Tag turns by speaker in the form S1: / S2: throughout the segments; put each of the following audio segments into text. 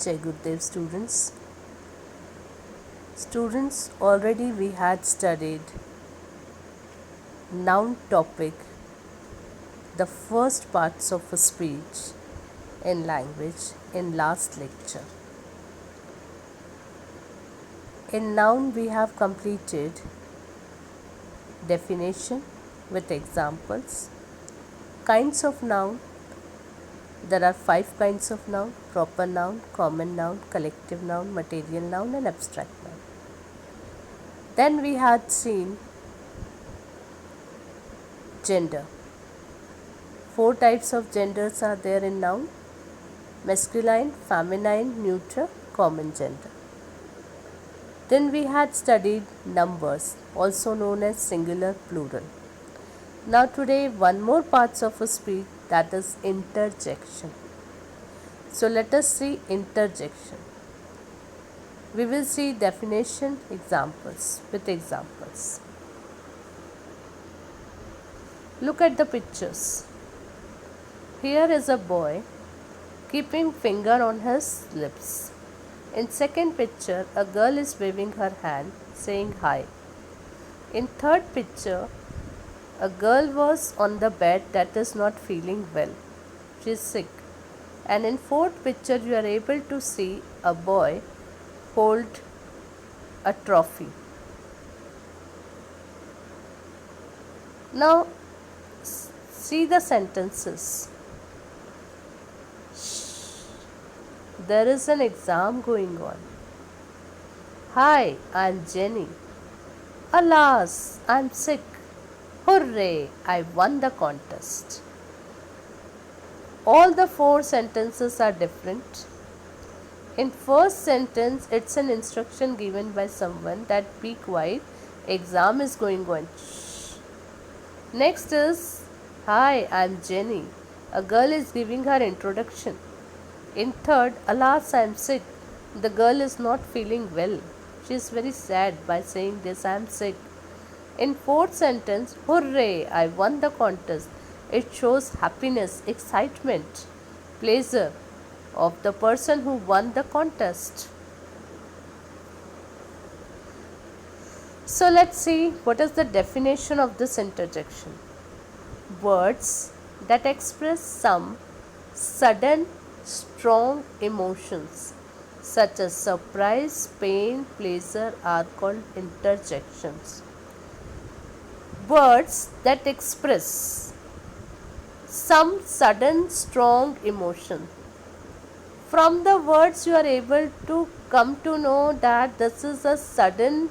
S1: Jai Gurudev students. Students, already we had studied noun topic, the first parts of a speech in language in last lecture. In noun we have completed definition with examples, kinds of noun. There are 5 kinds of noun: proper noun, common noun, collective noun, material noun and abstract noun. Then we had seen gender. 4 types of genders are there in noun: masculine, feminine, neuter, common gender. Then we had studied numbers, also known as singular, plural. Now today one more parts of a speech, that is interjection. So let us see interjection. We will see definition, examples with examples. Look at the pictures. Here is a boy keeping finger on his lips. In second picture, a girl is waving her hand saying hi. In third picture, a girl was on the bed that is not feeling well. She is sick. And in fourth picture, you are able to see a boy hold a trophy. Now see the sentences. There is an exam going on. Hi, I'm Jenny. Alas, I'm sick. Hooray, I won the contest. All the 4 sentences are different. In first sentence, it's an instruction given by someone that be quiet, exam is going on. Shh. Next is, hi, I'm Jenny. A girl is giving her introduction. In third, alas, I am sick. The girl is not feeling well. She is very sad by saying this, I am sick. In fourth sentence, hooray, I won the contest. It shows happiness, excitement, pleasure of the person who won the contest. So let's see what is the definition of this interjection. Words that express some sudden strong emotions such as surprise, pain, pleasure are called interjections. Words that express some sudden strong emotion. From the words you are able to come to know that this is a sudden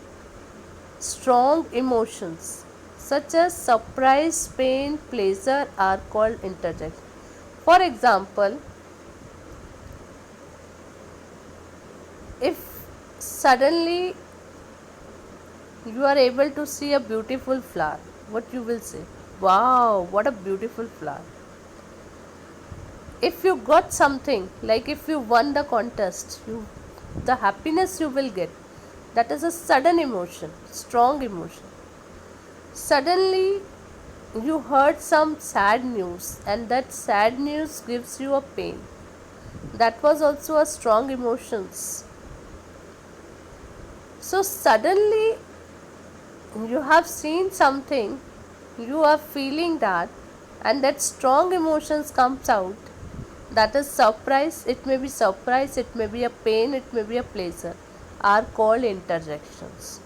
S1: strong emotions such as surprise, pain, pleasure are called interjections. For example, if suddenly you are able to see a beautiful flower, what you will say? Wow, what a beautiful flower. If you got something, like if you won the contest, the happiness you will get, that is a sudden emotion, strong emotion. Suddenly you heard some sad news and that sad news gives you a pain. That was also a strong emotions. So suddenly you have seen something, you are feeling that, and that strong emotions comes out. That is surprise. It may be surprise, it may be a pain, it may be a pleasure, are called interjections.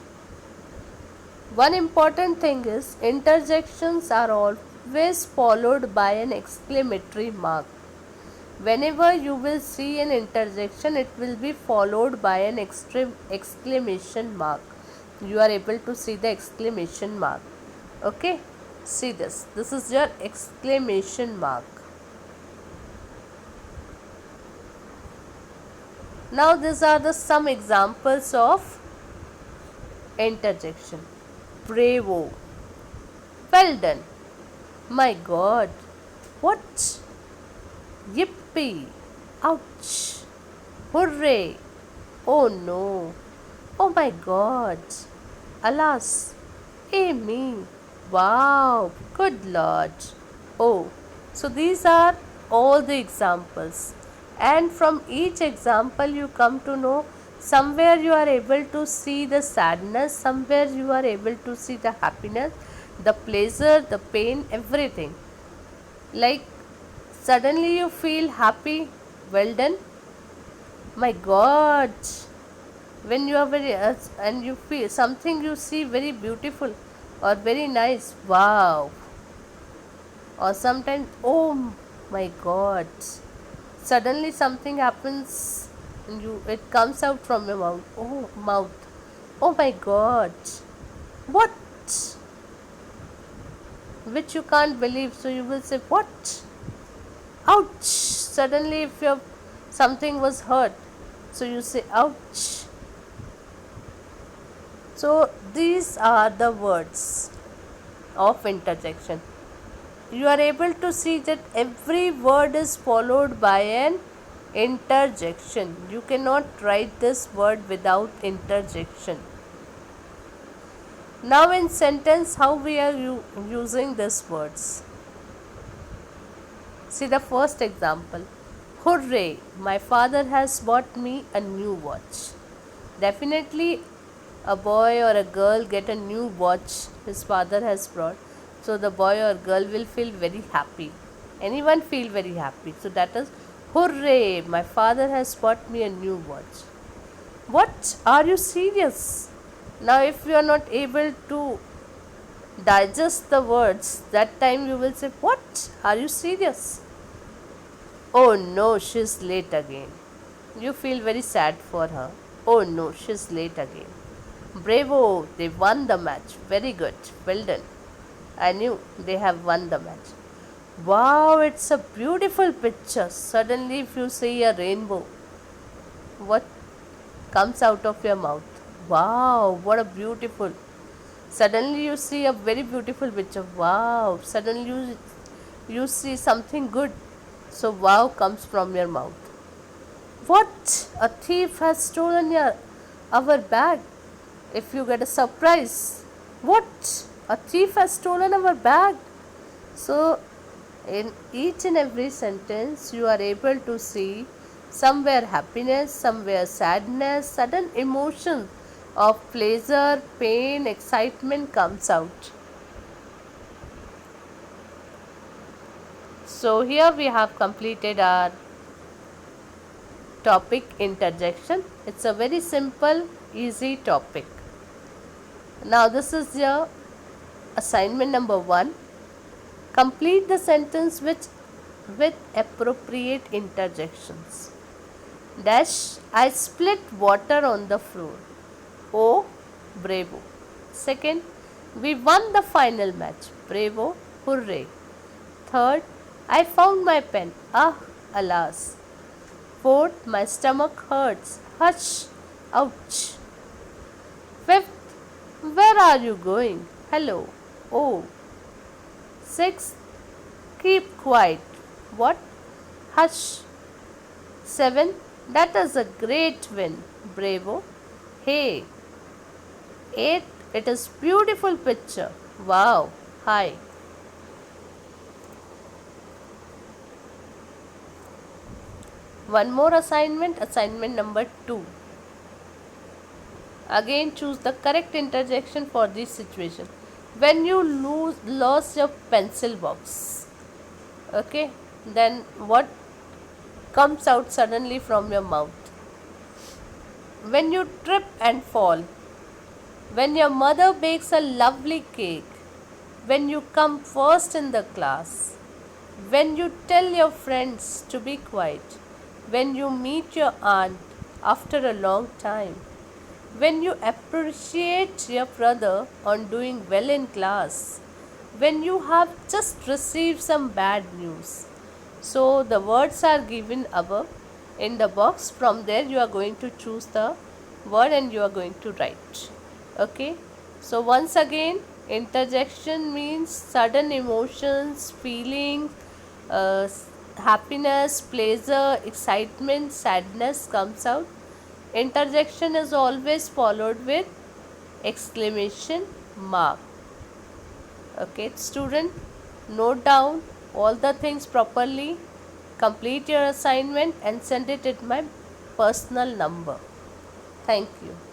S1: One important thing is interjections are always followed by an exclamatory mark. Whenever you will see an interjection, it will be followed by an exclamation mark. You are able to see the exclamation mark. Okay, see this. This is your exclamation mark. Now these are the some examples of interjection. Bravo. Well done. My God. What? Yippee! Ouch! Hooray! Oh no! Oh my God! Alas! Me! Wow! Good Lord! Oh! So these are all the examples. And from each example, you come to know somewhere you are able to see the sadness, somewhere you are able to see the happiness, the pleasure, the pain, everything. Like suddenly you feel happy, well done, my god. When you are very and you feel something you see very beautiful or very nice, wow. Or sometimes, oh my god, suddenly something happens and you it comes out from your mouth, oh my god, what, which you can't believe, so you will say what, ouch. Suddenly if your something was hurt, so you say ouch. So these are the words of interjection. You are able to see that every word is followed by an interjection. You cannot write this word without interjection. Now in sentence, how we are using these words. See the first example. Hooray! My father has bought me a new watch. Definitely a boy or a girl get a new watch his father has brought. So the boy or girl will feel very happy. Anyone feel very happy. So that is hooray! My father has bought me a new watch. What? Are you serious? Now if you are not able to digest the words, that time you will say, what? Are you serious? Oh no, she's late again. You feel very sad for her. Oh no, she's late again. Bravo, they won the match. Very good. Well done. I knew they have won the match. Wow, it's a beautiful picture. Suddenly, if you see a rainbow, what comes out of your mouth? Wow, what a beautiful. Suddenly, you see a very beautiful picture. Wow, suddenly, you see something good. So, wow comes from your mouth. What? A thief has stolen our bag. If you get a surprise, what? A thief has stolen our bag. So, in each and every sentence, you are able to see somewhere happiness, somewhere sadness, sudden emotion of pleasure, pain, excitement comes out. So, here we have completed our topic interjection. It's a very simple, easy topic. Now, this is your assignment number 1. Complete the sentence with appropriate interjections. Dash, I split water on the floor. Oh, bravo. Second, we won the final match. Bravo, hooray. Third, I found my pen. Ah, alas. Fourth, my stomach hurts. Hush, ouch. Fifth, where are you going? Hello. Oh. Sixth, keep quiet. What? Hush. 7. That is a great win. Bravo. Hey. 8. It is beautiful picture. Wow. Hi. One more assignment. Assignment number 2. Again choose the correct interjection for this situation. When you lost your pencil box. Okay. Then what comes out suddenly from your mouth? When you trip and fall. When your mother bakes a lovely cake. When you come first in the class. When you tell your friends to be quiet. When you meet your aunt after a long time. When you appreciate your brother on doing well in class. When you have just received some bad news. So the words are given above in the box. From there you are going to choose the word and you are going to write. Okay. So once again, interjection means sudden emotions, feelings, happiness, pleasure, excitement, sadness comes out. Interjection is always followed with exclamation mark. Okay, student, note down all the things properly. complete your assignment and send it at my personal number. Thank you.